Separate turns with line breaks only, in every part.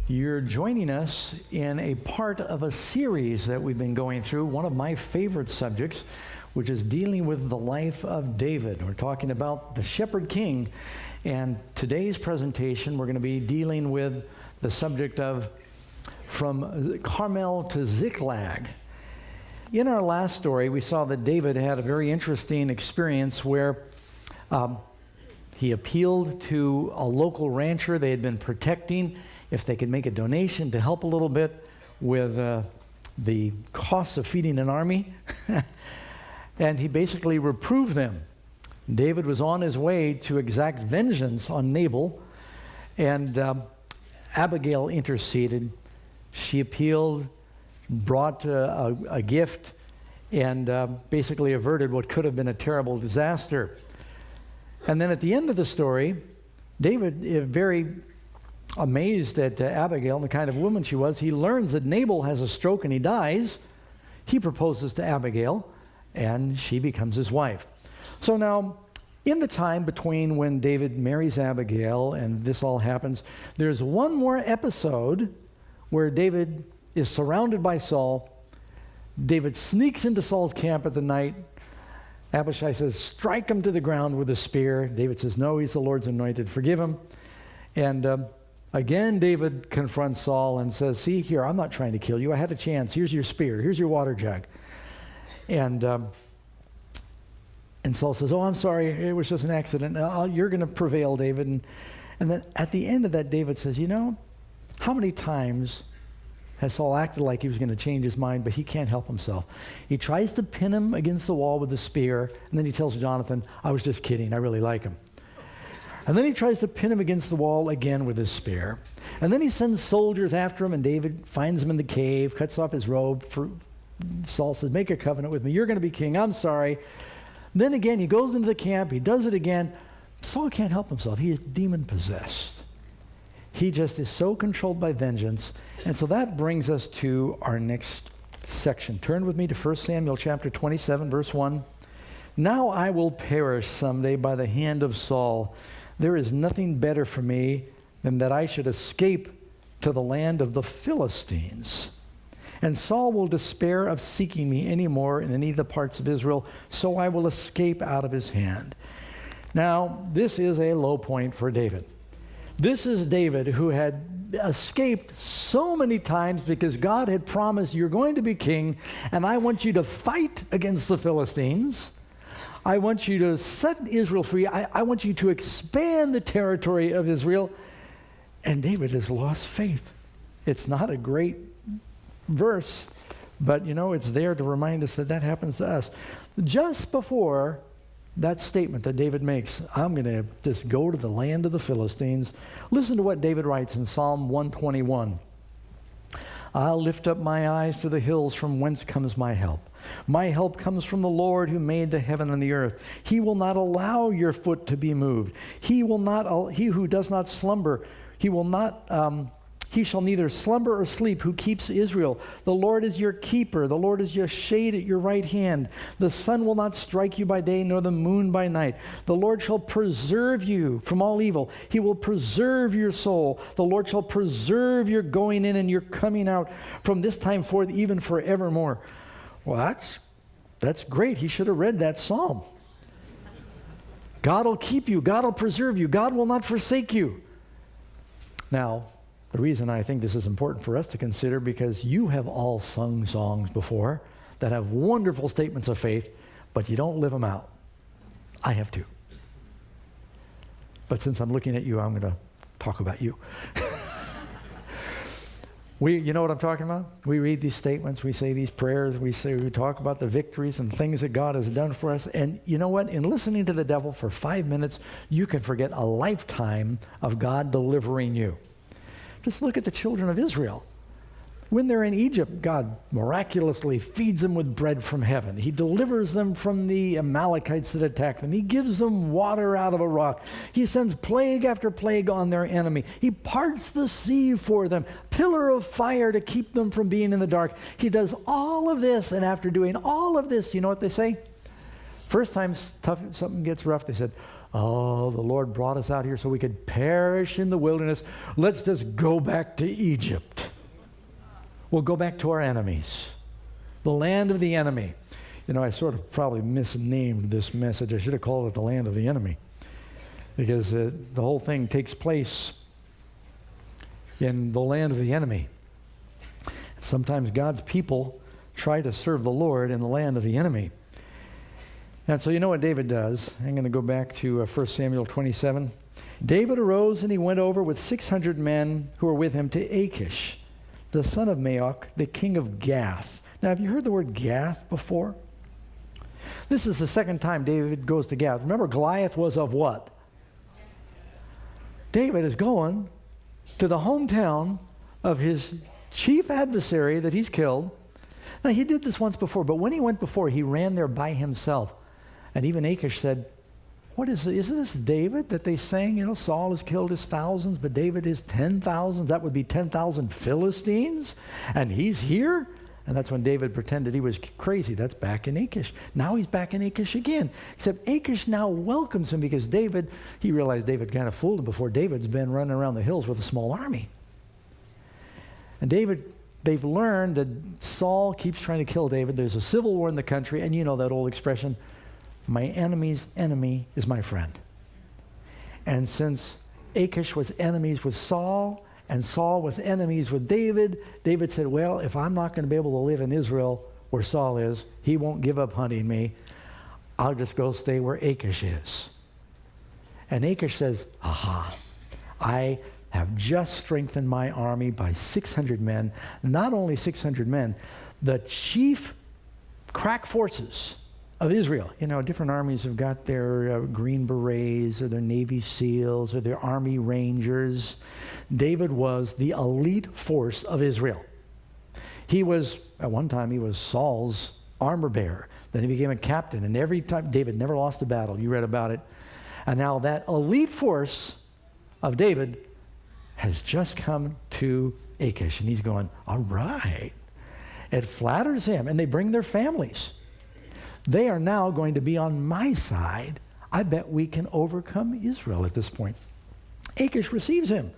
You're joining us in a part of a series that we've been going through, one of my favorite subjects, which is dealing with the life of David. We're talking about the shepherd king, and today's presentation we're going to be dealing with the subject of from Carmel to Ziklag. In our last story, we saw that David had a very interesting experience where he appealed to a local rancher they had been protecting if they could make a donation to help a little bit with the costs of feeding an army. And he basically reproved them. David was on his way to exact vengeance on Nabal, and Abigail interceded. She appealed, brought a gift, and basically averted what could have been a terrible disaster. And then at the end of the story, David, very amazed at Abigail and the kind of woman she was, he learns that Nabal has a stroke and he dies. He proposes to Abigail, and she becomes his wife. So now, in the time between when David marries Abigail and this all happens, there's one more episode where David is surrounded by Saul. David sneaks into Saul's camp at the night. Abishai says, strike him to the ground with a spear. David says, no, he's the Lord's anointed. Forgive him. And again, David confronts Saul and says, see here, I'm not trying to kill you. I had a chance. Here's your spear. Here's your water jug. And Saul says, oh, I'm sorry. It was just an accident. You're going to prevail, David. And then at the end of that, David says, you know, how many times has Saul acted like he was going to change his mind, but he can't help himself? He tries to pin him against the wall with the spear, and then he tells Jonathan, I was just kidding. I really like him. And then he tries to pin him against the wall again with his spear. And then he sends soldiers after him, and David finds him in the cave, cuts off his robe. Saul says, make a covenant with me. You're going to be king. I'm sorry. Then again, he goes into the camp. He does it again. Saul can't help himself. He is demon-possessed. He just is so controlled by vengeance. And so that brings us to our next section. Turn with me to 1 Samuel chapter 27, verse 1. Now I will perish someday by the hand of Saul. There is nothing better for me than that I should escape to the land of the Philistines. And Saul will despair of seeking me anymore in any of the parts of Israel, so I will escape out of his hand. Now, this is a low point for David. This is David who had escaped so many times because God had promised, you're going to be king, and I want you to fight against the Philistines. I want you to set Israel free. I want you to expand the territory of Israel. And David has lost faith. It's not a great verse, but you know, it's there to remind us that that happens to us. Just before that statement that David makes, I'm going to just go to the land of the Philistines. Listen to what David writes in Psalm 121. I'll lift up my eyes to the hills from whence comes my help. My help comes from the Lord who made the heaven and the earth. He will not allow your foot to be moved. He who does not slumber, he shall neither slumber or sleep who keeps Israel. The Lord is your keeper. The Lord is your shade at your right hand. The sun will not strike you by day, nor the moon by night. The Lord shall preserve you from all evil. He will preserve your soul. The Lord shall preserve your going in and your coming out from this time forth, even forevermore. Well, that's great. He should have read that psalm. God will keep you. God will preserve you. God will not forsake you. Now, the reason I think this is important for us to consider, because you have all sung songs before that have wonderful statements of faith, but you don't live them out. I have too. But since I'm looking at you, I'm going to talk about you. You know what I'm talking about? We read these statements, we say these prayers, we talk about the victories and things that God has done for us. And you know what? In listening to the devil for 5 minutes, you can forget a lifetime of God delivering you. Just look at the children of Israel. When they're in Egypt, God miraculously feeds them with bread from heaven. He delivers them from the Amalekites that attack them. He gives them water out of a rock. He sends plague after plague on their enemy. He parts the sea for them, pillar of fire to keep them from being in the dark. He does all of this, and after doing all of this, you know what they say? First time something gets rough, they said, Oh, the Lord brought us out here so we could perish in the wilderness. Let's just go back to Egypt. We'll go back to our enemies, the land of the enemy. You know, I sort of probably misnamed this message. I should have called it the land of the enemy, because the whole thing takes place in the land of the enemy. Sometimes God's people try to serve the Lord in the land of the enemy. And so you know what David does. I'm going to go back to 1 Samuel 27. David arose and he went over with 600 men who were with him to Achish, the son of Maoch, the king of Gath. Now, have you heard the word Gath before? This is the second time David goes to Gath. Remember, Goliath was of what? David is going to the hometown of his chief adversary that he's killed. Now, he did this once before, but when he went before, he ran there by himself. And even Achish said, "What is this? Isn't this David that they sang? You know, Saul has killed his thousands, but David his 10,000s. That would be 10,000 Philistines. And he's here?" And that's when David pretended he was crazy. That's back in Achish. Now he's back in Achish again. Except Achish now welcomes him because he realized David kind of fooled him before. David's been running around the hills with a small army. And they've learned that Saul keeps trying to kill David. There's a civil war in the country, and you know that old expression, my enemy's enemy is my friend. And since Achish was enemies with Saul, and Saul was enemies with David, David said, well, if I'm not going to be able to live in Israel where Saul is, he won't give up hunting me. I'll just go stay where Achish is. And Achish says, aha, I have just strengthened my army by 600 men. Not only 600 men, the chief crack forces of Israel. You know, different armies have got their Green Berets or their Navy SEALs or their Army Rangers. David was the elite force of Israel. At one time, he was Saul's armor bearer. Then he became a captain, and every time, David never lost a battle. You read about it. And now that elite force of David has just come to Achish, and he's going, all right. It flatters him, and they bring their families. They are now going to be on my side. I bet we can overcome Israel at this point. Achish receives him.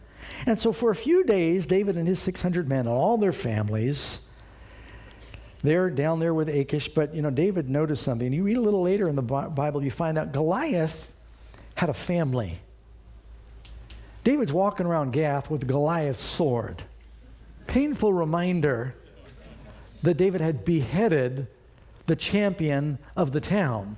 And so for a few days, David and his 600 men and all their families, they're down there with Achish. But, you know, David noticed something. You read a little later in the Bible, you find out Goliath had a family. David's walking around Gath with Goliath's sword. Painful reminder that David had beheaded the champion of the town.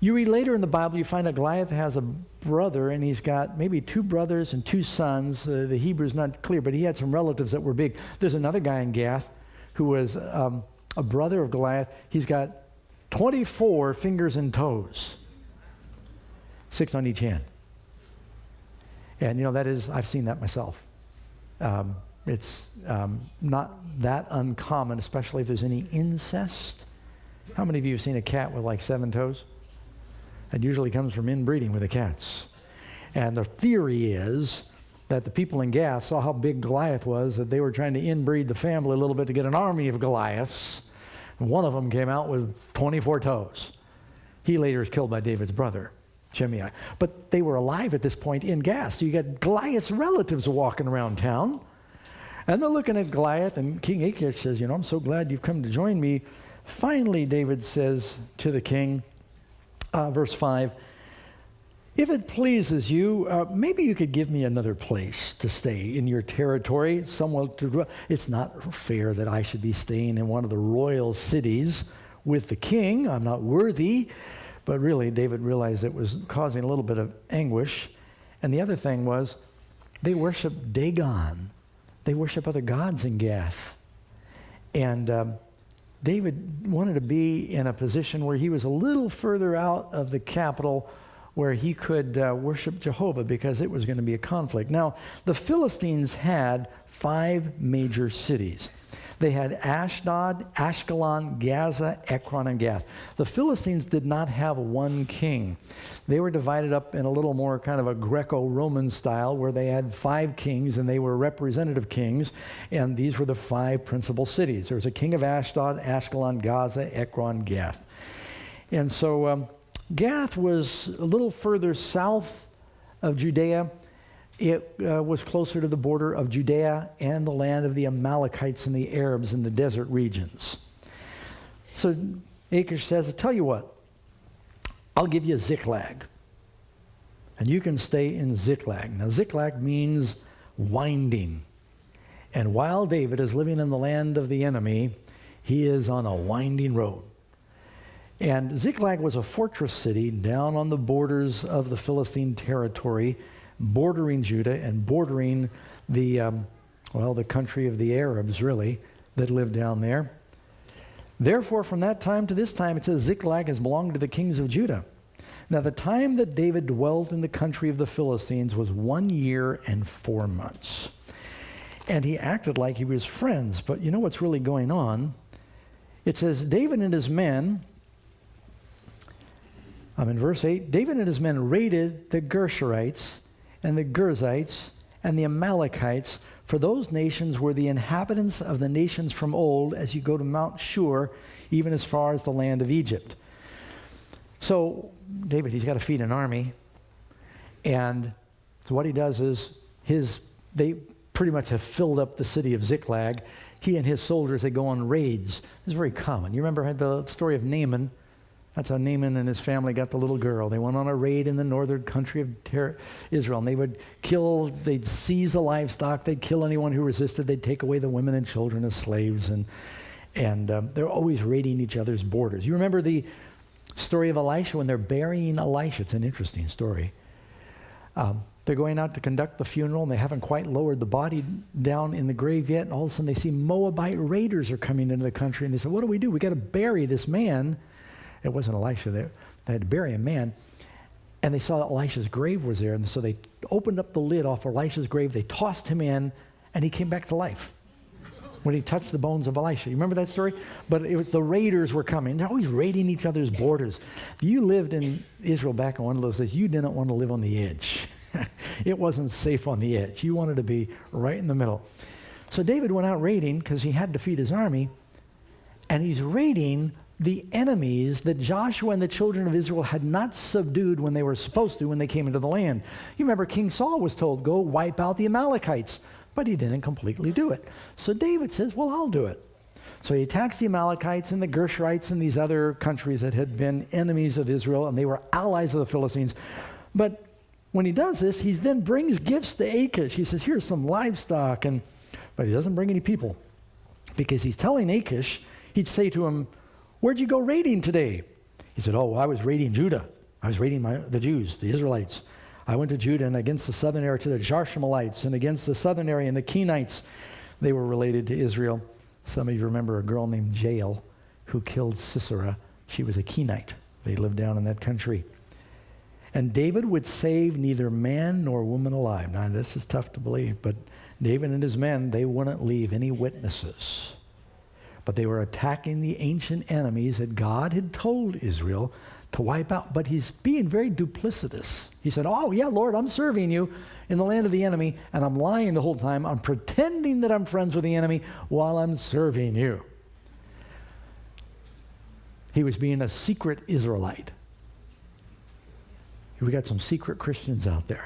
You read later in the Bible, you find that Goliath has a brother, and he's got maybe 2 brothers and 2 sons. The Hebrew's not clear, but he had some relatives that were big. There's another guy in Gath who was a brother of Goliath. He's got 24 fingers and toes, 6 on each hand. And, you know, that is, I've seen that myself. It's not that uncommon, especially if there's any incest. How many of you have seen a cat with like 7 toes? It usually comes from inbreeding with the cats. And the theory is that the people in Gath saw how big Goliath was, that they were trying to inbreed the family a little bit to get an army of Goliaths. And one of them came out with 24 toes. He later is killed by David's brother, Shimei. But they were alive at this point in Gath. So you got Goliath's relatives walking around town. And they're looking at Goliath, and King Achish says, you know, I'm so glad you've come to join me. Finally, David says to the king, verse 5, if it pleases you, maybe you could give me another place to stay in your territory. It's not fair that I should be staying in one of the royal cities with the king. I'm not worthy. But really, David realized it was causing a little bit of anguish. And the other thing was, they worship Dagon. They worship other gods in Gath. And David wanted to be in a position where he was a little further out of the capital where he could worship Jehovah, because it was going to be a conflict. Now, the Philistines had 5 major cities. They had Ashdod, Ashkelon, Gaza, Ekron, and Gath. The Philistines did not have one king. They were divided up in a little more kind of a Greco-Roman style, where they had 5 kings, and they were representative kings, and these were the 5 principal cities. There was a king of Ashdod, Ashkelon, Gaza, Ekron, Gath. And so Gath was a little further south of Judea. It was closer to the border of Judea and the land of the Amalekites and the Arabs in the desert regions. So Achish says, I tell you what, I'll give you Ziklag, and you can stay in Ziklag. Now, Ziklag means winding. And while David is living in the land of the enemy, he is on a winding road. And Ziklag was a fortress city down on the borders of the Philistine territory, bordering Judah and bordering the country of the Arabs, really, that lived down there. Therefore, from that time to this time, it says Ziklag has belonged to the kings of Judah. Now, the time that David dwelt in the country of the Philistines was 1 year and 4 months. And he acted like he was friends. But you know what's really going on? It says, David and his men, I'm in verse 8, David and his men raided the Gershurites and the Girzites and the Amalekites, for those nations were the inhabitants of the nations from old, as you go to Mount Shur, even as far as the land of Egypt. So David, he's got to feed an army, and so what he does is they pretty much have filled up the city of Ziklag. He and his soldiers, they go on raids. This is very common. You remember the story of Naaman? That's how Naaman and his family got the little girl. They went on a raid in the northern country of Israel, and they would kill, they'd seize the livestock, they'd kill anyone who resisted, they'd take away the women and children as slaves, and they're always raiding each other's borders. You remember the story of Elisha when they're burying Elisha? It's an interesting story. They're going out to conduct the funeral, and they haven't quite lowered the body down in the grave yet, and all of a sudden they see Moabite raiders are coming into the country, and they say, what do? We got to bury this man. It wasn't Elisha. They had to bury a man. And they saw that Elisha's grave was there. And so they opened up the lid off Elisha's grave. They tossed him in, and he came back to life when he touched the bones of Elisha. You remember that story? But it was the raiders were coming. They're always raiding each other's borders. You lived in Israel back in one of those days. You didn't want to live on the edge. It wasn't safe on the edge. You wanted to be right in the middle. So David went out raiding because he had to feed his army. And he's raiding the enemies that Joshua and the children of Israel had not subdued when they were supposed to when they came into the land. You remember King Saul was told, go wipe out the Amalekites, but he didn't completely do it. So David says, well, I'll do it. So he attacks the Amalekites and the Gershurites and these other countries that had been enemies of Israel, and they were allies of the Philistines. But when he does this, he then brings gifts to Achish. He says, here's some livestock, but he doesn't bring any people, because he's telling Achish, he'd say to him, where'd you go raiding today? He said, I was raiding Judah. I was raiding the Jews, the Israelites. I went to Judah and against the southern area to the Jarshumalites, and against the southern area and the Kenites. They were related to Israel. Some of you remember a girl named Jael who killed Sisera. She was a Kenite. They lived down in that country. And David would save neither man nor woman alive. Now, this is tough to believe, but David and his men, they wouldn't leave any witnesses. But they were attacking the ancient enemies that God had told Israel to wipe out. But he's being very duplicitous. He said, oh, yeah, Lord, I'm serving you in the land of the enemy, and I'm lying the whole time. I'm pretending that I'm friends with the enemy while I'm serving you. He was being a secret Israelite. We got some secret Christians out there.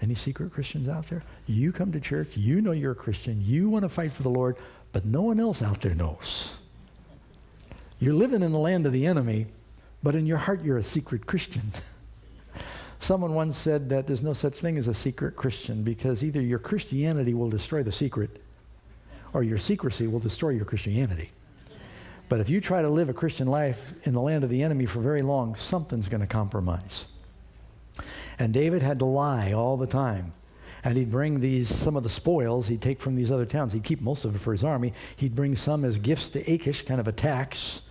Any secret Christians out there? You come to church, you know you're a Christian, you want to fight for the Lord, but no one else out there knows. You're living in the land of the enemy, but in your heart you're a secret Christian. Someone once said that there's no such thing as a secret Christian, because either your Christianity will destroy the secret, or your secrecy will destroy your Christianity. But if you try to live a Christian life in the land of the enemy for very long, something's going to compromise. And David had to lie all the time. And he'd bring some of the spoils he'd take from these other towns. He'd keep most of it for his army. He'd bring some as gifts to Achish, kind of a tax.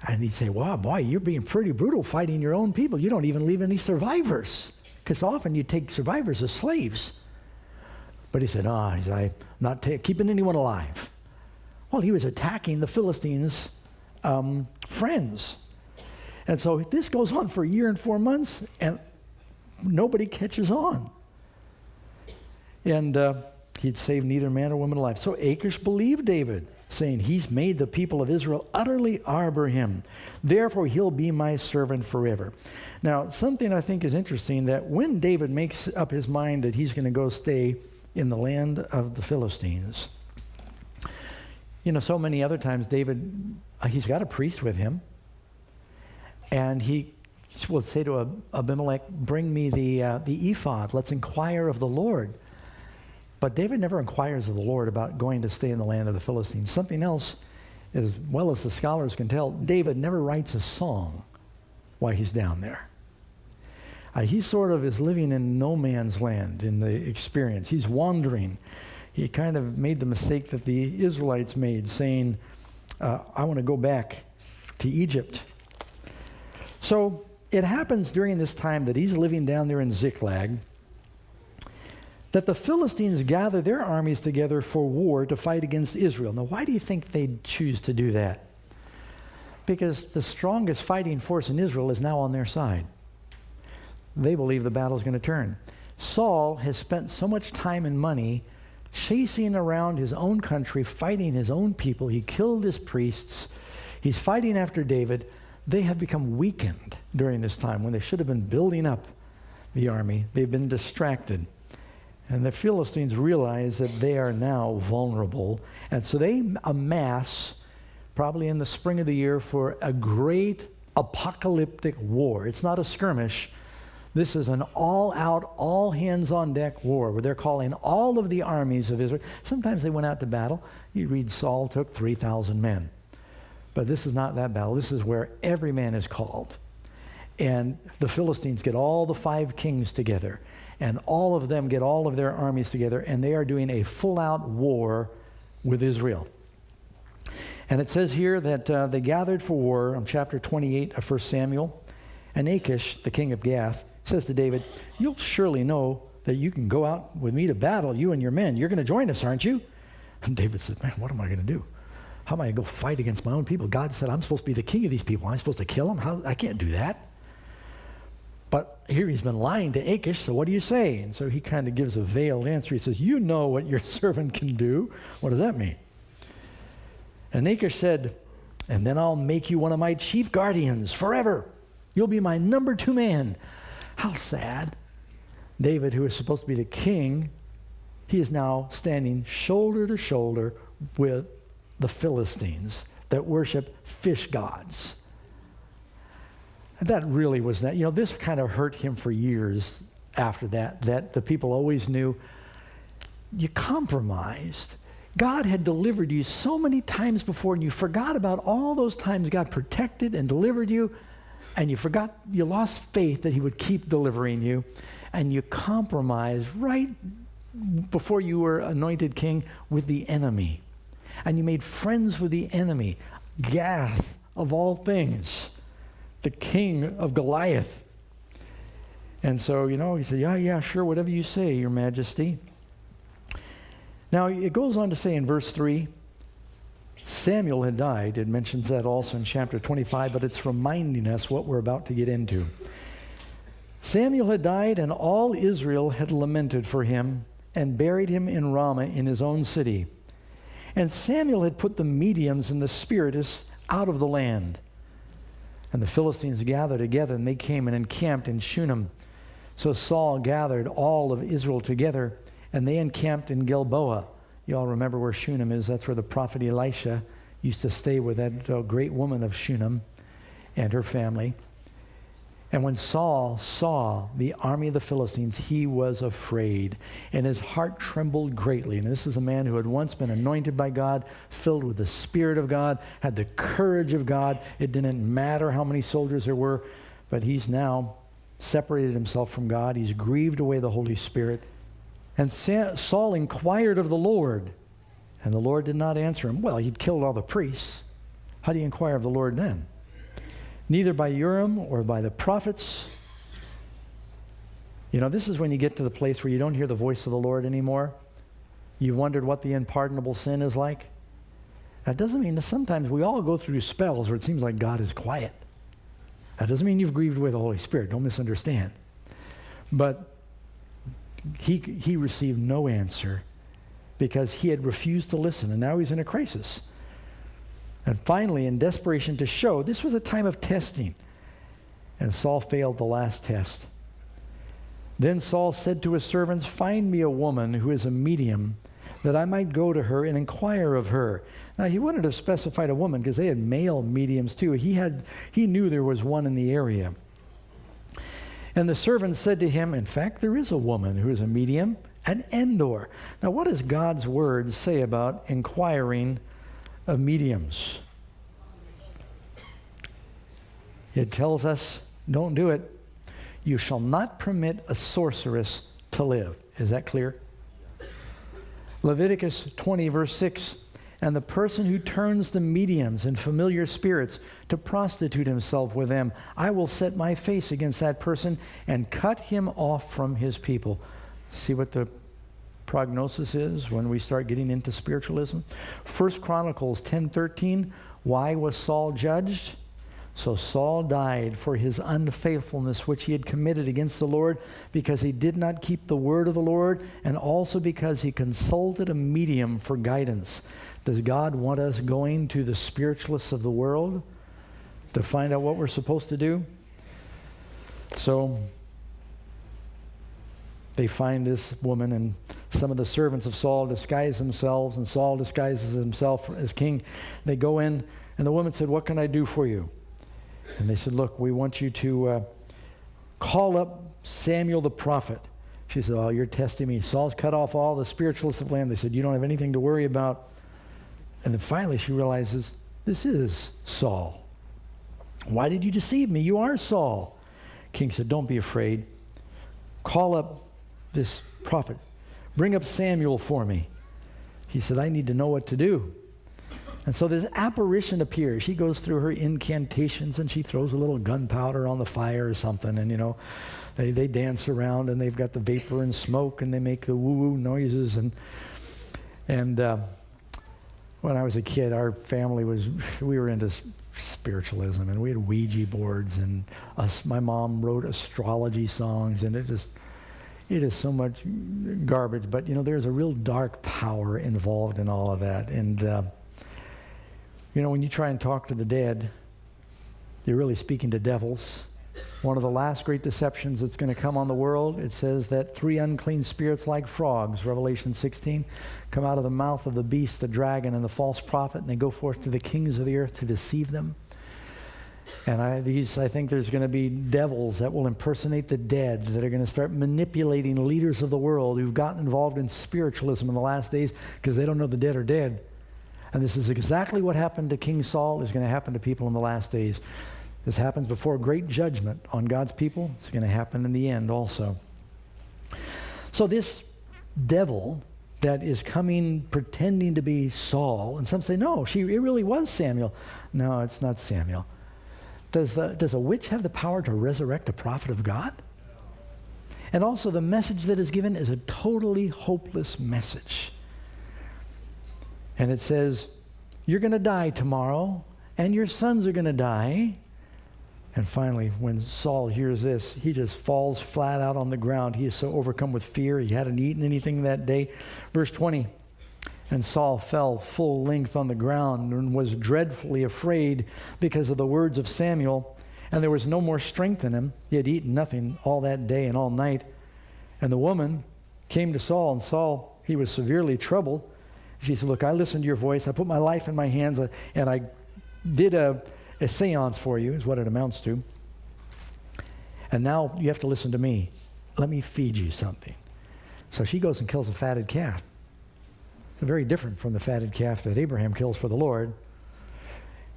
And he'd say, wow, boy, you're being pretty brutal fighting your own people. You don't even leave any survivors. Because often you take survivors as slaves. But he said, I'm not keeping anyone alive. Well, he was attacking the Philistines' friends. And so this goes on for 1 year and 4 months, and nobody catches on. And he'd save neither man or woman alive. So Achish believed David saying, he's made the people of Israel utterly arbor him. Therefore, he'll be my servant forever. Now, something I think is interesting, that when David makes up his mind that he's going to go stay in the land of the Philistines, so many other times David, he's got a priest with him, and he will say to Abimelech, bring me the ephod, let's inquire of the Lord. But David never inquires of the Lord about going to stay in the land of the Philistines. Something else, as well as the scholars can tell, David never writes a song while he's down there. He sort of is living in no man's land in the experience. He's wandering. He kind of made the mistake that the Israelites made, saying, I want to go back to Egypt. So it happens during this time that he's living down there in Ziklag, that the Philistines gather their armies together for war to fight against Israel. Now, why do you think they'd choose to do that? Because the strongest fighting force in Israel is now on their side. They believe the battle's going to turn. Saul has spent so much time and money chasing around his own country, fighting his own people. He killed his priests. He's fighting after David. They have become weakened during this time when they should have been building up the army. They've been distracted. And the Philistines realize that they are now vulnerable. And so they amass, probably in the spring of the year, for a great apocalyptic war. It's not a skirmish. This is an all-out, all-hands-on-deck war where they're calling all of the armies of Israel. Sometimes they went out to battle. You read Saul took 3,000 men. But this is not that battle. This is where every man is called. And the Philistines get all the 5 kings together. And all of them get all of their armies together, and they are doing a full-out war with Israel. And it says here that they gathered for war, on chapter 28 of 1 Samuel, and Achish, the king of Gath, says to David, you'll surely know that you can go out with me to battle, you and your men. You're going to join us, aren't you? And David said, man, what am I going to do? How am I going to go fight against my own people? God said, I'm supposed to be the king of these people. I'm supposed to kill them? I can't do that. But here he's been lying to Achish, so what do you say? And so he kind of gives a veiled answer. He says, you know what your servant can do. What does that mean? And Achish said, and then I'll make you one of my chief guardians forever. You'll be my number 2 man. How sad. David, who is supposed to be the king, he is now standing shoulder to shoulder with the Philistines that worship fish gods. And that really was that. This kind of hurt him for years after that the people always knew you compromised. God had delivered you so many times before, and you forgot about all those times God protected and delivered you, and you lost faith that he would keep delivering you, and you compromised right before you were anointed king with the enemy. And you made friends with the enemy, Gath of all things, the king of Goliath. And so, he said, yeah, sure, whatever you say, your majesty. Now, it goes on to say in verse 3, Samuel had died. It mentions that also in chapter 25, but it's reminding us what we're about to get into. Samuel had died, and all Israel had lamented for him and buried him in Ramah in his own city. And Samuel had put the mediums and the spiritists out of the land. And the Philistines gathered together, and they came and encamped in Shunem. So Saul gathered all of Israel together, and they encamped in Gilboa. You all remember where Shunem is. That's where the prophet Elisha used to stay with that great woman of Shunem and her family. And when Saul saw the army of the Philistines, he was afraid, and his heart trembled greatly. And this is a man who had once been anointed by God, filled with the Spirit of God, had the courage of God. It didn't matter how many soldiers there were, but he's now separated himself from God. He's grieved away the Holy Spirit. And Saul inquired of the Lord, and the Lord did not answer him. Well, he'd killed all the priests. How do you inquire of the Lord then? Neither by Urim or by the prophets. This is when you get to the place where you don't hear the voice of the Lord anymore. You've wondered what the unpardonable sin is like. That doesn't mean that sometimes we all go through spells where it seems like God is quiet. That doesn't mean you've grieved away the Holy Spirit. Don't misunderstand. But he received no answer because he had refused to listen, and now he's in a crisis. And finally, in desperation to show, this was a time of testing. And Saul failed the last test. Then Saul said to his servants, "Find me a woman who is a medium, that I might go to her and inquire of her." Now, he wouldn't have specified a woman because they had male mediums too. He knew there was one in the area. And the servant said to him, "In fact, there is a woman who is a medium at Endor." Now, what does God's word say about inquiring of mediums? It tells us, don't do it. You shall not permit a sorceress to live. Is that clear? Leviticus 20, verse 6, "And the person who turns the mediums and familiar spirits to prostitute himself with them, I will set my face against that person and cut him off from his people." See what the prognosis is when we start getting into spiritualism? 1 Chronicles 10:13, why was Saul judged? So Saul died for his unfaithfulness which he had committed against the Lord, because he did not keep the word of the Lord, and also because he consulted a medium for guidance. Does God want us going to the spiritualists of the world to find out what we're supposed to do? So they find this woman, and some of the servants of Saul disguise themselves, and Saul disguises himself as king. They go in, and the woman said, "What can I do for you?" And they said, "Look, we want you to call up Samuel the prophet." She said, "Oh, you're testing me. Saul's cut off all the spiritualists of the land." They said, "You don't have anything to worry about." And then finally she realizes, this is Saul. "Why did you deceive me? You are Saul." King said, "Don't be afraid. Call up this prophet. Bring up Samuel for me." He said, "I need to know what to do." And so this apparition appears. She goes through her incantations, and she throws a little gunpowder on the fire or something. And, they dance around, and they've got the vapor and smoke, and they make the woo-woo noises. And when I was a kid, our family we were into spiritualism, and we had Ouija boards, and my mom wrote astrology songs, and it is so much garbage. But, there's a real dark power involved in all of that. And, when you try and talk to the dead, you're really speaking to devils. One of the last great deceptions that's going to come on the world, it says that 3 unclean spirits like frogs, Revelation 16, come out of the mouth of the beast, the dragon, and the false prophet, and they go forth to the kings of the earth to deceive them. And I think there's going to be devils that will impersonate the dead, that are going to start manipulating leaders of the world who've gotten involved in spiritualism in the last days because they don't know the dead are dead. And this is exactly what happened to King Saul is going to happen to people in the last days. This happens before great judgment on God's people. It's going to happen in the end also. So this devil that is coming pretending to be Saul, and some say, no, it really was Samuel. No, it's not Samuel. Does a witch have the power to resurrect a prophet of God? And also the message that is given is a totally hopeless message. And it says, you're going to die tomorrow, and your sons are going to die. And finally, when Saul hears this, he just falls flat out on the ground. He is so overcome with fear. He hadn't eaten anything that day. Verse 20, and Saul fell full length on the ground and was dreadfully afraid because of the words of Samuel. And there was no more strength in him. He had eaten nothing all that day and all night. And the woman came to Saul, and Saul, he was severely troubled. She said, look, I listened to your voice. I put my life in my hands, and I did a seance for you, is what it amounts to. And now you have to listen to me. Let me feed you something. So she goes and kills a fatted calf. It's very different from the fatted calf that Abraham kills for the Lord.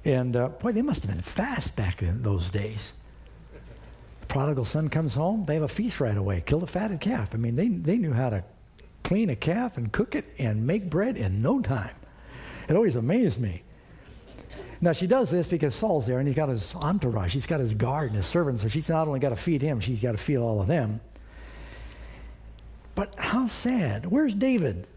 And boy, they must have been fast back in those days. The prodigal son comes home, they have a feast right away. Kill the fatted calf. I mean, they knew how to clean a calf and cook it and make bread in no time. It always amazed me. Now, she does this because Saul's there, and he's got his entourage. He's got his guard and his servants, so she's not only got to feed him, she's got to feed all of them. But how sad. Where's David?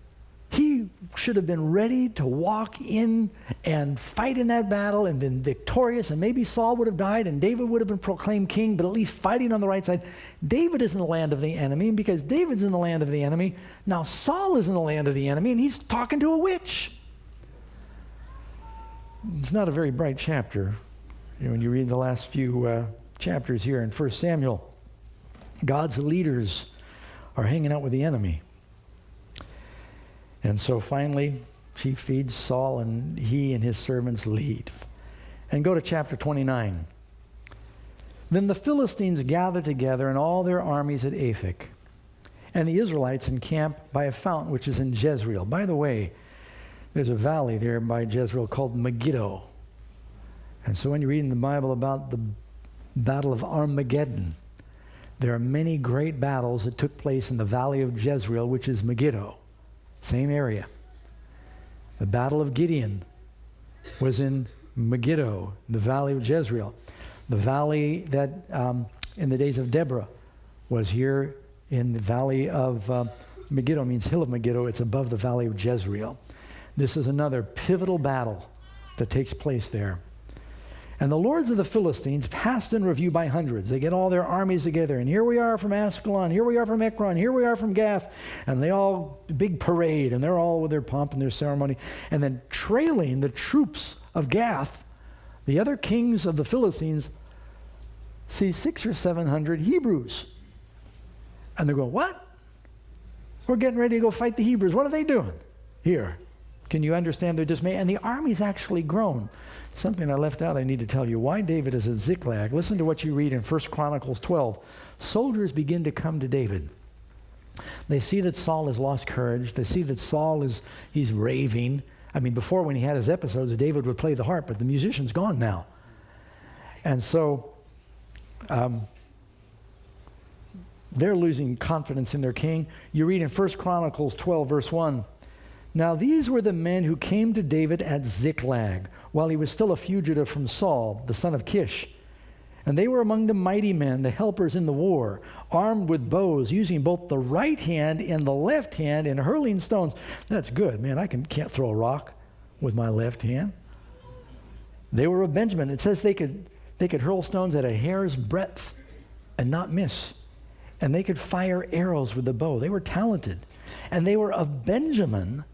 He should have been ready to walk in and fight in that battle and been victorious, and maybe Saul would have died and David would have been proclaimed king, but at least fighting on the right side. David is in the land of the enemy, and because David's in the land of the enemy, now Saul is in the land of the enemy, and he's talking to a witch. it's not a very bright chapter. When you read the last few chapters here in 1 Samuel, God's leaders are hanging out with the enemy. And so finally, she feeds Saul, and he and his servants leave. And go to chapter 29. Then the Philistines gather together and all their armies at Aphek, and the Israelites encamp by a fountain which is in Jezreel. By the way, there's a valley there by Jezreel called Megiddo. And so when you read in the Bible about the Battle of Armageddon, there are many great battles that took place in the valley of Jezreel, which is Megiddo, same area. The Battle of Gideon was in Megiddo, the valley of Jezreel. The valley that in the days of Deborah was here in the valley of Megiddo, means hill of Megiddo. It's above the valley of Jezreel. This is another pivotal battle that takes place there. And the lords of the Philistines passed in review by hundreds. They get all their armies together, and here we are from Ascalon, here we are from Ekron, here we are from Gath, and they all, big parade, and they're all with their pomp and their ceremony. And then trailing the troops of Gath, the other kings of the Philistines see 600 or 700 Hebrews. And they're going, what? We're getting ready to go fight the Hebrews. What are they doing here? Can you understand their dismay? And the army's actually grown. Something I left out I need to tell you. Why David is at Ziklag. Listen to what you read in 1 Chronicles 12. Soldiers begin to come to David. They see that Saul has lost courage. They see that Saul he's raving. I mean, before when he had his episodes, David would play the harp, but the musician's gone now. And so they're losing confidence in their king. You read in 1 Chronicles 12, verse 1. Now these were the men who came to David at Ziklag, while he was still a fugitive from Saul, the son of Kish. And they were among the mighty men, the helpers in the war, armed with bows, using both the right hand and the left hand in hurling stones. That's good, man. I can't throw a rock with my left hand. They were of Benjamin. It says they could hurl stones at a hair's breadth and not miss. And they could fire arrows with the bow. They were talented. And they were of Benjamin,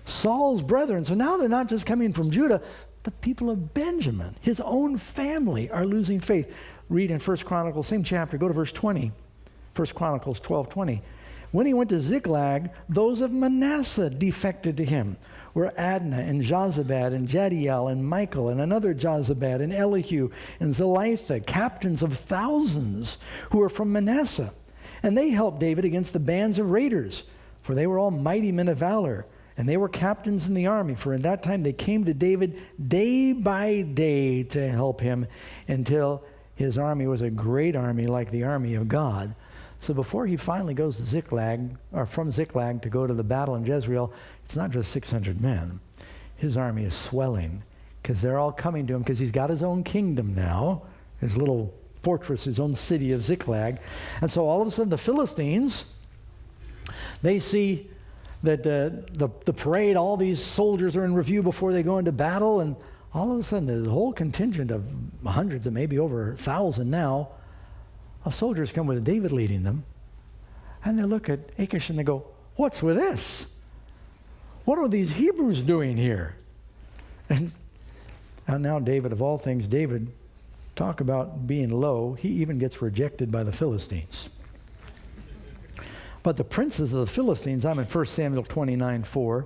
Saul's brethren. So now they're not just coming from Judah. The people of Benjamin, his own family, are losing faith. Read in 1 Chronicles, same chapter, go to verse 20. 1 Chronicles 12:20. When he went to Ziklag, those of Manasseh defected to him, were Adnah and Jozabad and Jadiel and Michael and another Jozabad and Elihu and Zelitha, captains of thousands who were from Manasseh. And they helped David against the bands of raiders, for they were all mighty men of valor. And they were captains in the army, for in that time they came to David day by day to help him until his army was a great army like the army of God. So before he finally goes to Ziklag, or from Ziklag to go to the battle in Jezreel, it's not just 600 men. His army is swelling because they're all coming to him because he's got his own kingdom now, his little fortress, his own city of Ziklag. And so all of a sudden the Philistines, they see that the parade, all these soldiers are in review before they go into battle, and all of a sudden there's a whole contingent of hundreds and maybe over 1,000 now of soldiers come with David leading them, and they look at Achish and they go, what's with this? What are these Hebrews doing here? And now David, of all things, David, talk about being low, he even gets rejected by the Philistines. But the princes of the Philistines, I'm in 1 Samuel 29:4,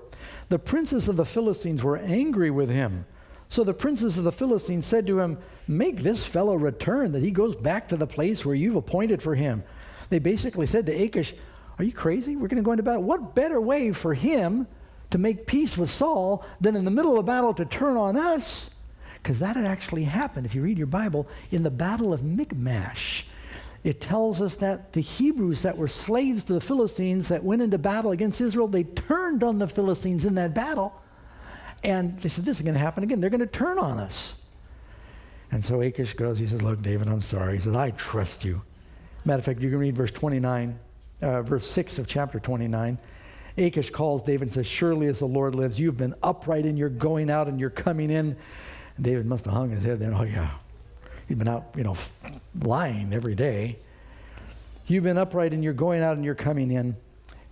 the princes of the Philistines were angry with him. So the princes of the Philistines said to him, make this fellow return, that he goes back to the place where you've appointed for him. They basically said to Achish, are you crazy? We're going to go into battle. What better way for him to make peace with Saul than in the middle of battle to turn on us? Because that had actually happened, if you read your Bible, in the battle of Michmash. It tells us that the Hebrews that were slaves to the Philistines that went into battle against Israel, they turned on the Philistines in that battle. And they said, this is going to happen again. They're going to turn on us. And so Achish goes, he says, look, David, I'm sorry. He says, I trust you. Matter of fact, you can read verse 6 of chapter 29. Achish calls David and says, surely as the Lord lives, you've been upright in your going out and your coming in. And David must have hung his head then. Oh, yeah. He'd been out, lying every day. You've been upright in your going out and your coming in.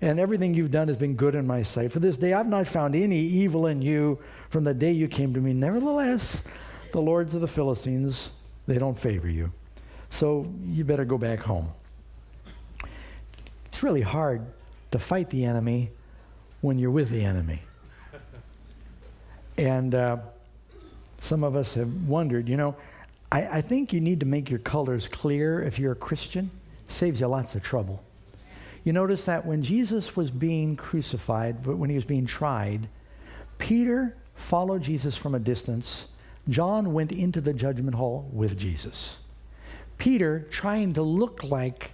and everything you've done has been good in my sight. For this day I've not found any evil in you from the day you came to me. Nevertheless, the lords of the Philistines, they don't favor you. So you better go back home. It's really hard to fight the enemy when you're with the enemy. And some of us have wondered, I think you need to make your colors clear if you're a Christian. Saves you lots of trouble. You notice that when Jesus was being crucified, but when he was being tried, Peter followed Jesus from a distance. John went into the judgment hall with Jesus. Peter, trying to look like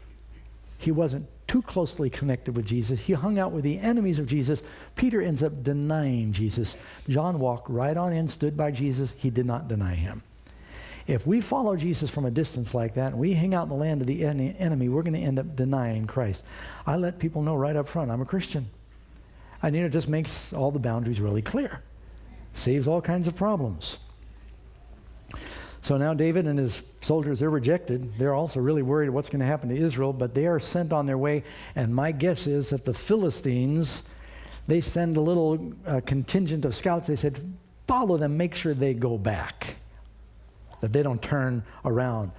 he wasn't too closely connected with Jesus, he hung out with the enemies of Jesus. Peter ends up denying Jesus. John walked right on in, stood by Jesus. He did not deny him. If we follow Jesus from a distance like that, and we hang out in the land of the enemy, we're going to end up denying Christ. I let people know right up front, I'm a Christian. And it just makes all the boundaries really clear. Saves all kinds of problems. So now David and his soldiers, they're rejected. They're also really worried what's going to happen to Israel, but they are sent on their way. And my guess is that the Philistines, they send a little contingent of scouts. They said, follow them, make sure they go back, that they don't turn around.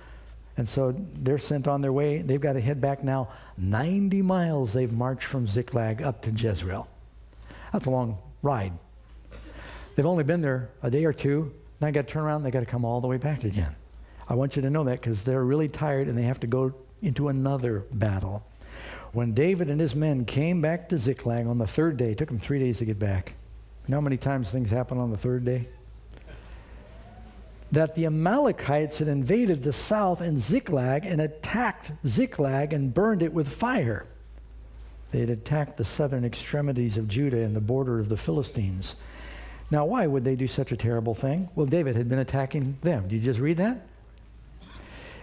And so they're sent on their way. They've got to head back now. 90 miles they've marched from Ziklag up to Jezreel. That's a long ride. They've only been there a day or two. Now they got to turn around, they got to come all the way back again. I want you to know that because they're really tired and they have to go into another battle. When David and his men came back to Ziklag on the third day, it took them 3 days to get back. You know how many times things happen on the third day? That the Amalekites had invaded the south and Ziklag and attacked Ziklag and burned it with fire. They had attacked the southern extremities of Judah and the border of the Philistines. Now, why would they do such a terrible thing? Well, David had been attacking them. Did you just read that?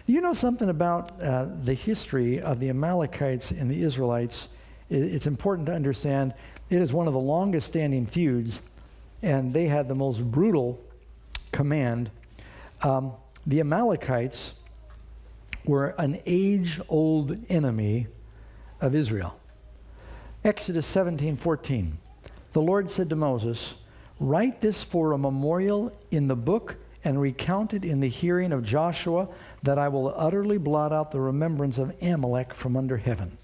You know something about the history of the Amalekites and the Israelites? It's important to understand it is one of the longest standing feuds, and they had the most brutal command. The Amalekites were an age-old enemy of Israel. Exodus 17:14. The Lord said to Moses, write this for a memorial in the book and recount it in the hearing of Joshua, that I will utterly blot out the remembrance of Amalek from under heaven.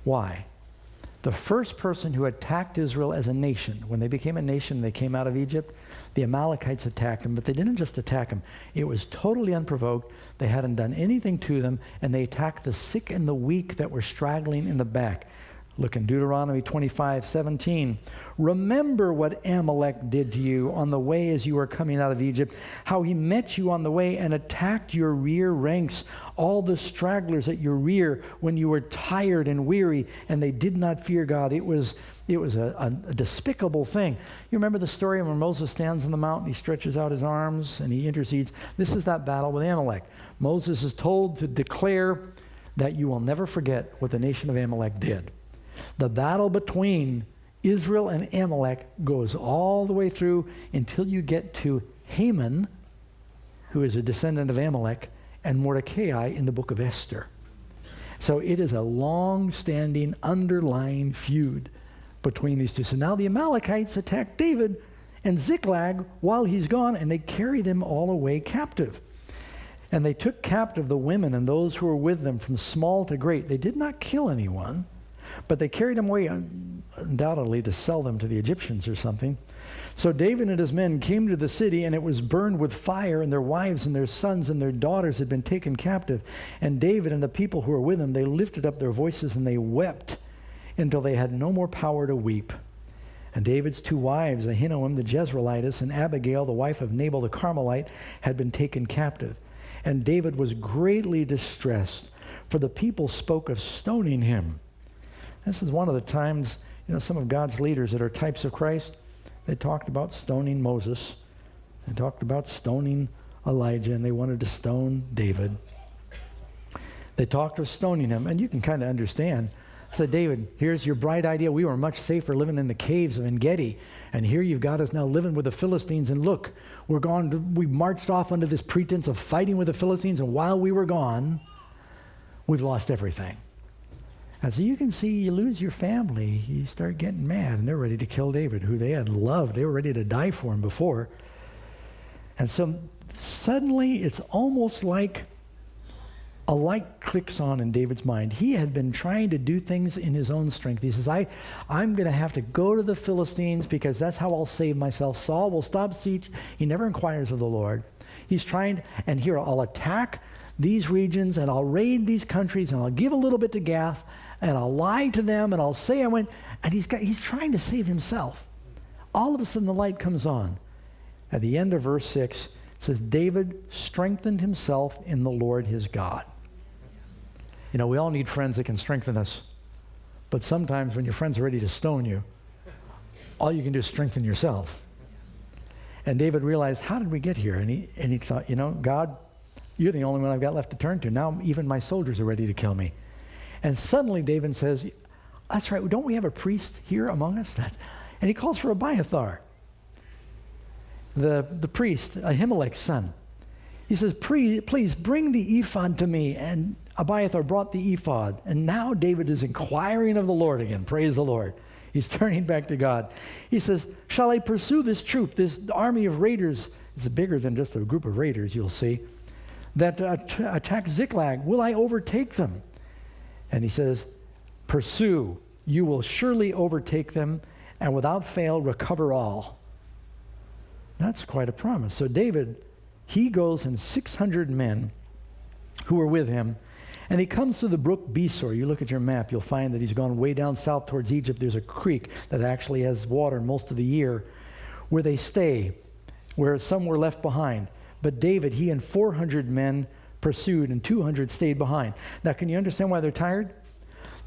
Why? The first person who attacked Israel as a nation, when they became a nation, they came out of Egypt, the Amalekites attacked them, but they didn't just attack them. It was totally unprovoked. They hadn't done anything to them, and they attacked the sick and the weak that were straggling in the back. Look in Deuteronomy 25:17. Remember what Amalek did to you on the way as you were coming out of Egypt, how he met you on the way and attacked your rear ranks, all the stragglers at your rear when you were tired and weary, and they did not fear God. It was a despicable thing. You remember the story when Moses stands on the mountain, he stretches out his arms and he intercedes. This is that battle with Amalek. Moses is told to declare that you will never forget what the nation of Amalek did. The battle between Israel and Amalek goes all the way through until you get to Haman, who is a descendant of Amalek, and Mordecai in the book of Esther. So it is a long-standing, underlying feud between these two. So now the Amalekites attack David and Ziklag while he's gone, and they carry them all away captive. And they took captive the women and those who were with them from small to great. They did not kill anyone, but they carried them away undoubtedly to sell them to the Egyptians or something. So David and his men came to the city, and it was burned with fire, and their wives and their sons and their daughters had been taken captive. And David and the people who were with him, they lifted up their voices and they wept until they had no more power to weep. And David's two wives, Ahinoam the Jezreelitess and Abigail, the wife of Nabal the Carmelite, had been taken captive. And David was greatly distressed, for the people spoke of stoning him. This is one of the times, some of God's leaders that are types of Christ, they talked about stoning Moses. They talked about stoning Elijah, and they wanted to stone David. They talked of stoning him, and you can kind of understand. Said, David, here's your bright idea. We were much safer living in the caves of En-Gedi, and here you've got us now living with the Philistines, and look, we marched off under this pretense of fighting with the Philistines, and while we were gone, we've lost everything. And so you can see you lose your family, you start getting mad, and they're ready to kill David, who they had loved. They were ready to die for him before. And so suddenly it's almost like a light clicks on in David's mind. He had been trying to do things in his own strength. He says, I'm going to have to go to the Philistines because that's how I'll save myself. Saul will stop siege. He never inquires of the Lord. He's trying, and here I'll attack these regions, and I'll raid these countries, and I'll give a little bit to Gath, and I'll lie to them, and I'll say I went, and he's trying to save himself. All of a sudden the light comes on. At the end of verse 6, it says, David strengthened himself in the Lord his God. You know, we all need friends that can strengthen us. But sometimes when your friends are ready to stone you, all you can do is strengthen yourself. And David realized, how did we get here? And he thought, you know, God, you're the only one I've got left to turn to. Now even my soldiers are ready to kill me. And suddenly David says, that's right, don't we have a priest here among us? And he calls for Abiathar, the priest, Ahimelech's son. He says, please bring the ephod to me. And Abiathar brought the ephod. And now David is inquiring of the Lord again. Praise the Lord. He's turning back to God. He says, shall I pursue this troop, this army of raiders? It's bigger than just a group of raiders, you'll see, that attack Ziklag. Will I overtake them? And he says, pursue. You will surely overtake them, and without fail recover all. That's quite a promise. So David, he goes and 600 men who are with him, and he comes to the brook Besor. You look at your map, you'll find that he's gone way down south towards Egypt. There's a creek that actually has water most of the year where they stay, where some were left behind. But David, he and 400 men pursued, and 200 stayed behind. Now, can you understand why they're tired?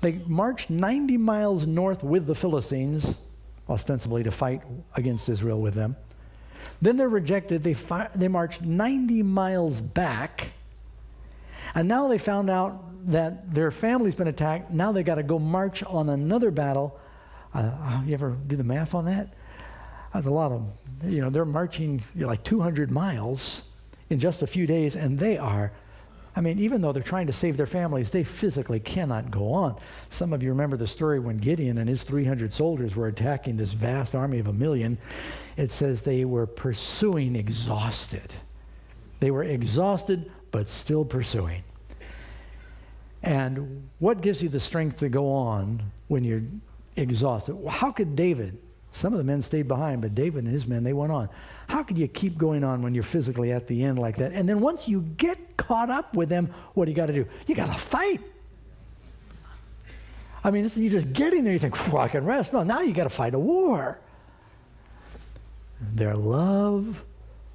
They marched 90 miles north with the Philistines, ostensibly to fight against Israel with them. Then they're rejected. They marched 90 miles back. And now they found out that their family's been attacked. Now they got to go march on another battle. You ever do the math on that? That's a lot of, they're marching like 200 miles in just a few days. And they are, even though they're trying to save their families, they physically cannot go on. Some of you remember the story when Gideon and his 300 soldiers were attacking this vast army of 1 million. It says they were pursuing exhausted. They were exhausted, but still pursuing. And what gives you the strength to go on when you're exhausted? How could David, some of the men stayed behind, but David and his men, they went on. How could you keep going on when you're physically at the end like that? And then once you get caught up with them, what do you got to do? You got to fight. You're just getting there, you think, I can rest. No, now you got to fight a war. Their love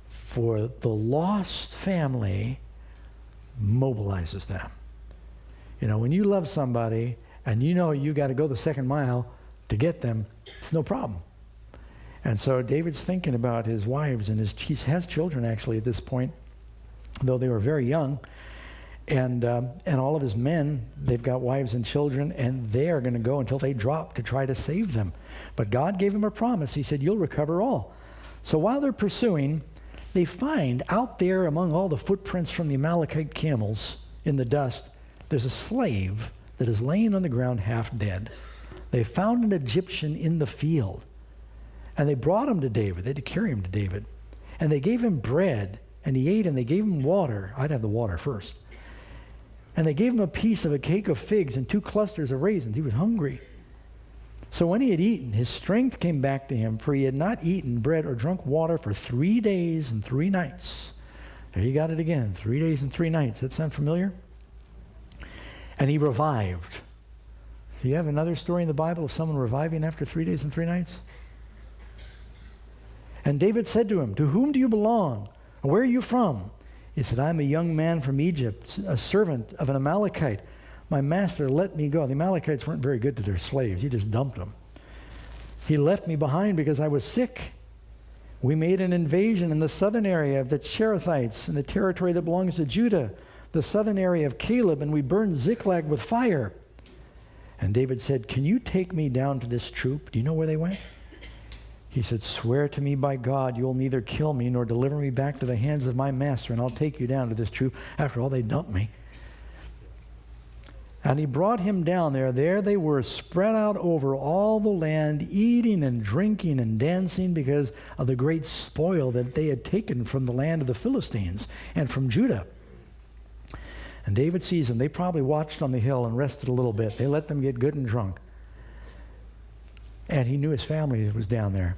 for the lost family mobilizes them. When you love somebody and you got to go the second mile to get them, it's no problem. And so David's thinking about his wives, and he has children actually at this point, though they were very young. And all of his men, they've got wives and children, and they are going to go until they drop to try to save them. But God gave him a promise. He said, you'll recover all. So while they're pursuing, they find out there among all the footprints from the Amalekite camels in the dust, there's a slave that is laying on the ground half dead. They found an Egyptian in the field, and they brought him to David. They had to carry him to David. And they gave him bread, and he ate, and they gave him water. I'd have the water first. And they gave him a piece of a cake of figs and 2 clusters of raisins. He was hungry. So when he had eaten, his strength came back to him, for he had not eaten bread or drunk water for 3 days and 3 nights. There you got it again, 3 days and 3 nights. That sound familiar? And he revived. Do you have another story in the Bible of someone reviving after 3 days and 3 nights? And David said to him, to whom do you belong? Where are you from? He said, I'm a young man from Egypt, a servant of an Amalekite. My master let me go. The Amalekites weren't very good to their slaves. He just dumped them. He left me behind because I was sick. We made an invasion in the southern area of the Cherethites, in the territory that belongs to Judah, the southern area of Caleb, and we burned Ziklag with fire. And David said, can you take me down to this troop? Do you know where they went? He said, swear to me by God, you'll neither kill me nor deliver me back to the hands of my master, and I'll take you down to this troop. After all, they dumped me. And he brought him down there. There they were spread out over all the land, eating and drinking and dancing because of the great spoil that they had taken from the land of the Philistines and from Judah. And David sees them. They probably watched on the hill and rested a little bit. They let them get good and drunk. And he knew his family was down there.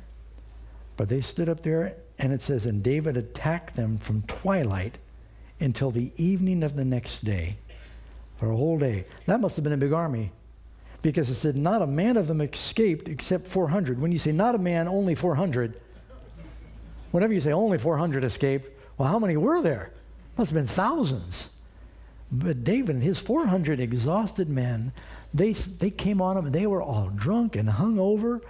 But they stood up there, and it says, and David attacked them from twilight until the evening of the next day. For a whole day. That must have been a big army, because it said not a man of them escaped except 400. When you say not a man, only 400, whenever you say only 400 escaped, well, how many were there? Must have been thousands. But David and his 400 exhausted men, they came on them, and they were all drunk and hung over,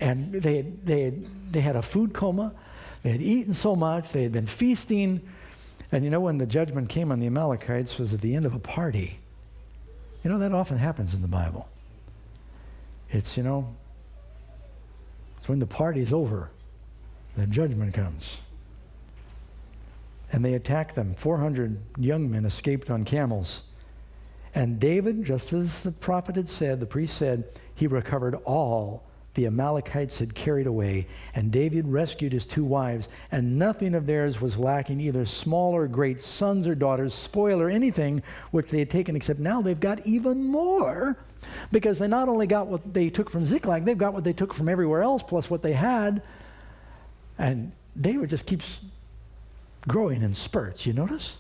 and they had a food coma. They had eaten so much, they had been feasting. And you know, when the judgment came on the Amalekites, it was at the end of a party. You know, that often happens in the Bible. It's, you know, it's when the party's over, the judgment comes. And they attacked them. 400 young men escaped on camels. And David, just as the prophet had said, the priest said, he recovered all the Amalekites had carried away. And David rescued his 2 wives, and nothing of theirs was lacking, either small or great, sons or daughters, spoil or anything which they had taken, except now they've got even more, because they not only got what they took from Ziklag, they've got what they took from everywhere else, plus what they had. And David just keeps growing in spurts. You notice?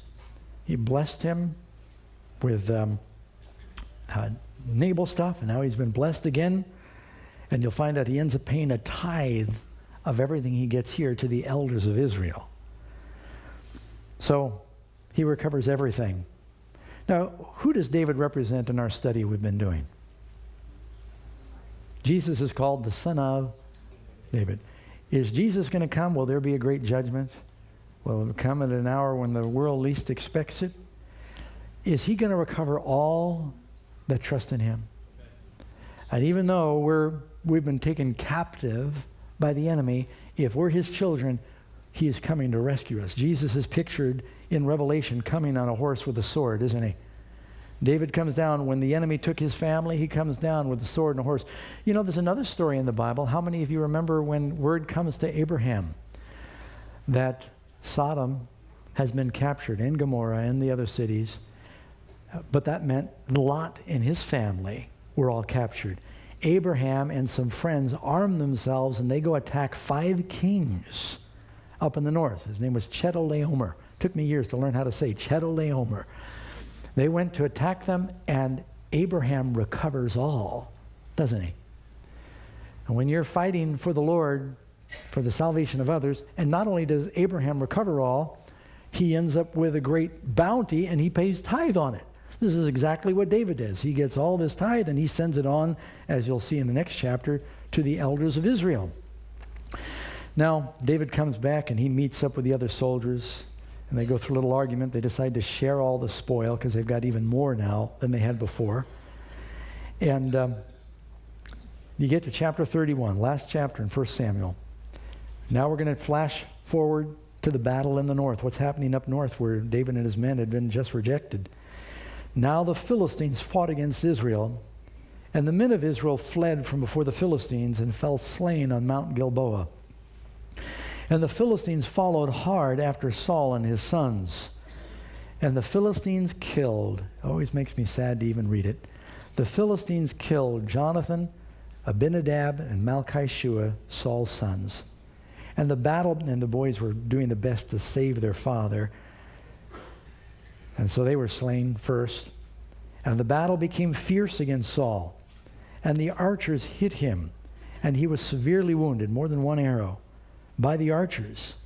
He blessed him with Nabal stuff, and now he's been blessed again. And you'll find out he ends up paying a tithe of everything he gets here to the elders of Israel. So he recovers everything. Now, who does David represent in our study we've been doing? Jesus is called the Son of David. Is Jesus going to come? Will there be a great judgment? Will it come at an hour when the world least expects it? Is he going to recover all that trust in him? And even though we've been taken captive by the enemy, if we're his children, he is coming to rescue us. Jesus is pictured in Revelation coming on a horse with a sword, isn't he? David comes down when the enemy took his family. He comes down with a sword and a horse. You know, there's another story in the Bible. How many of you remember when word comes to Abraham that Sodom has been captured, and Gomorrah and the other cities, but that meant Lot and his family were all captured. Abraham and some friends arm themselves, and they go attack 5 kings up in the north. His name was Chedorlaomer. Took me years to learn how to say Chedorlaomer. They went to attack them, and Abraham recovers all, doesn't he? And when you're fighting for the Lord, for the salvation of others, and not only does Abraham recover all, he ends up with a great bounty, and he pays tithe on it. This is exactly what David does. He gets all this tithe, and he sends it on, as you'll see in the next chapter, to the elders of Israel. Now, David comes back, and he meets up with the other soldiers, and they go through a little argument. They decide to share all the spoil, because they've got even more now than they had before. And you get to chapter 31, last chapter in 1 Samuel. Now we're going to flash forward to the battle in the north. What's happening up north where David and his men had been just rejected. Now the Philistines fought against Israel, and the men of Israel fled from before the Philistines and fell slain on Mount Gilboa. And the Philistines followed hard after Saul and his sons. And the Philistines killed, always makes me sad to even read it, the Philistines killed Jonathan, Abinadab, and Malchishua, Saul's sons. And the boys were doing the best to save their father. And so they were slain first. And the battle became fierce against Saul. And the archers hit him. And he was severely wounded, more than one arrow, by the archers.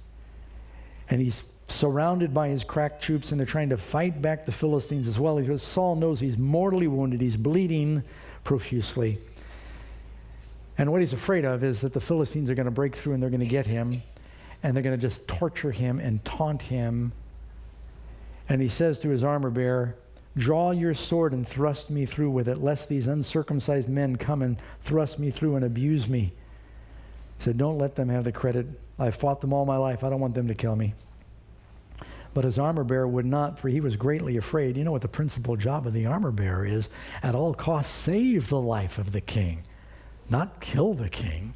And he's surrounded by his crack troops, and they're trying to fight back the Philistines as well. Because Saul knows he's mortally wounded. He's bleeding profusely. And what he's afraid of is that the Philistines are going to break through, and they're going to get him. And they're going to just torture him and taunt him. And he says to his armor bearer, "Draw your sword and thrust me through with it, lest these uncircumcised men come and thrust me through and abuse me." He said, "Don't let them have the credit. I've fought them all my life. I don't want them to kill me." But his armor bearer would not, for he was greatly afraid. You know what the principal job of the armor bearer is? At all costs, save the life of the king, not kill the king.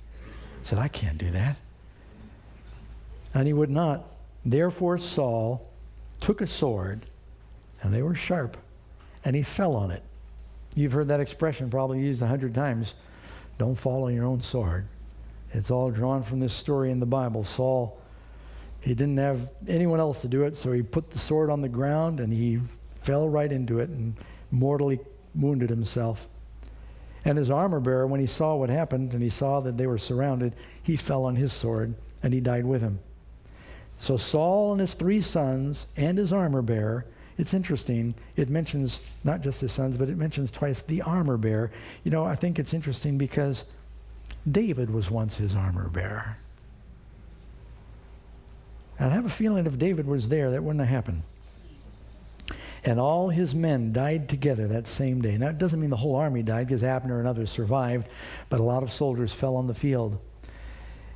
He said, I can't do that. And he would not. Therefore Saul took a sword, and they were sharp, and he fell on it. You've heard that expression probably used 100 times. Don't fall on your own sword. It's all drawn from this story in the Bible. Saul, he didn't have anyone else to do it, so he put the sword on the ground and he fell right into it and mortally wounded himself. And his armor bearer, when he saw what happened and he saw that they were surrounded, he fell on his sword and he died with him. So Saul and his 3 sons and his armor bearer, it's interesting, it mentions not just his sons, but it mentions twice the armor bearer. You know, I think it's interesting because David was once his armor bearer. And I have a feeling if David was there, that wouldn't have happened. And all his men died together that same day. Now, it doesn't mean the whole army died, because Abner and others survived, but a lot of soldiers fell on the field.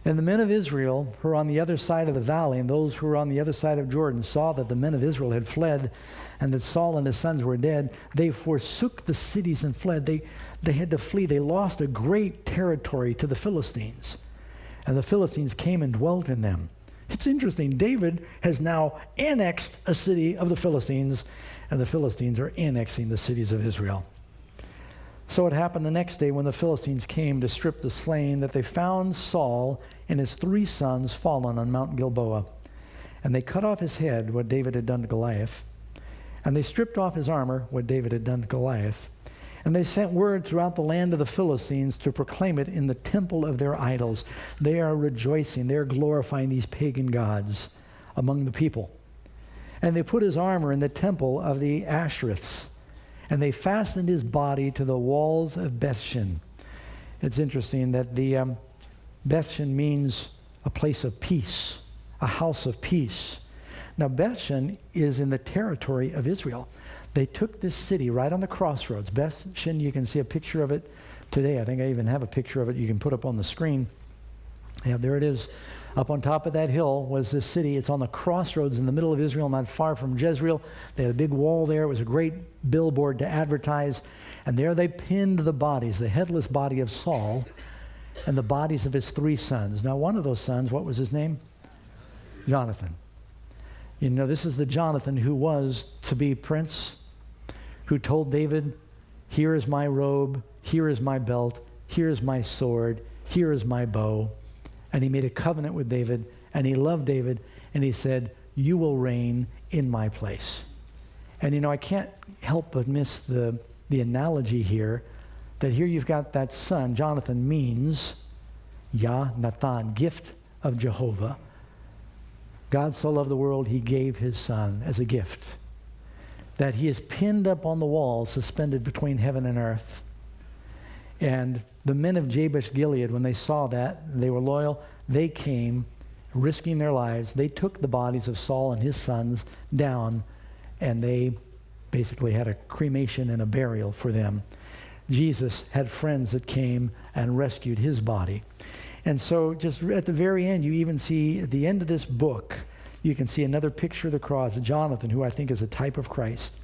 And the men of Israel who were on the other side of the valley, and those who were on the other side of Jordan, saw that the men of Israel had fled, and that Saul and his sons were dead. They forsook the cities and fled. They had to flee. They lost a great territory to the Philistines. And the Philistines came and dwelt in them. It's interesting. David has now annexed a city of the Philistines, and the Philistines are annexing the cities of Israel. So it happened the next day when the Philistines came to strip the slain that they found Saul and his 3 sons fallen on Mount Gilboa. And they cut off his head, what David had done to Goliath. And they stripped off his armor, what David had done to Goliath. And they sent word throughout the land of the Philistines to proclaim it in the temple of their idols. They are rejoicing. They are glorifying these pagan gods among the people. And they put his armor in the temple of the Ashtoreths. And they fastened his body to the walls of Bethshan. It's interesting that the Bethshan means a place of peace, a house of peace. Now, Bethshan is in the territory of Israel. They took this city right on the crossroads. Bethshan, you can see a picture of it today. I think I even have a picture of it you can put up on the screen. Yeah, there it is. Up on top of that hill was this city. It's on the crossroads in the middle of Israel, not far from Jezreel. They had a big wall there. It was a great billboard to advertise. And there they pinned the bodies, the headless body of Saul and the bodies of his 3 sons. Now, one of those sons, what was his name? Jonathan. You know, this is the Jonathan who was to be prince, who told David, here is my robe, here is my belt, here is my sword, here is my bow. And he made a covenant with David, and he loved David, and he said, you will reign in my place. And you know, I can't help but miss the analogy here, that here you've got that son. Jonathan means Yah, Nathan, gift of Jehovah. God so loved the world, he gave his son as a gift. That he is pinned up on the wall, suspended between heaven and earth. And the men of Jabesh Gilead, when they saw that, they were loyal, they came, risking their lives. They took the bodies of Saul and his sons down, and they basically had a cremation and a burial for them. Jesus had friends that came and rescued his body. And so just at the very end, you even see at the end of this book, you can see another picture of the cross, Jonathan, who I think is a type of Christ,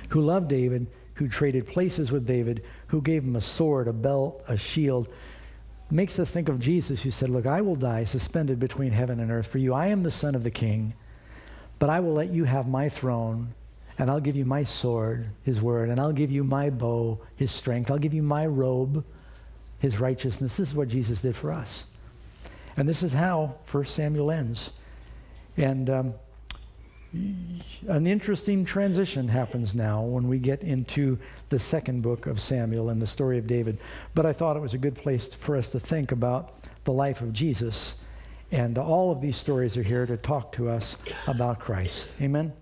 who loved David, who traded places with David, who gave him a sword, a belt, a shield. Makes us think of Jesus, who said, look, I will die suspended between heaven and earth for you. I am the son of the king, but I will let you have my throne, and I'll give you my sword, his word, and I'll give you my bow, his strength. I'll give you my robe, his righteousness. This is what Jesus did for us. And this is how 1 Samuel ends. And an interesting transition happens now when we get into the second book of Samuel and the story of David. But I thought it was a good place for us to think about the life of Jesus. And all of these stories are here to talk to us about Christ. Amen?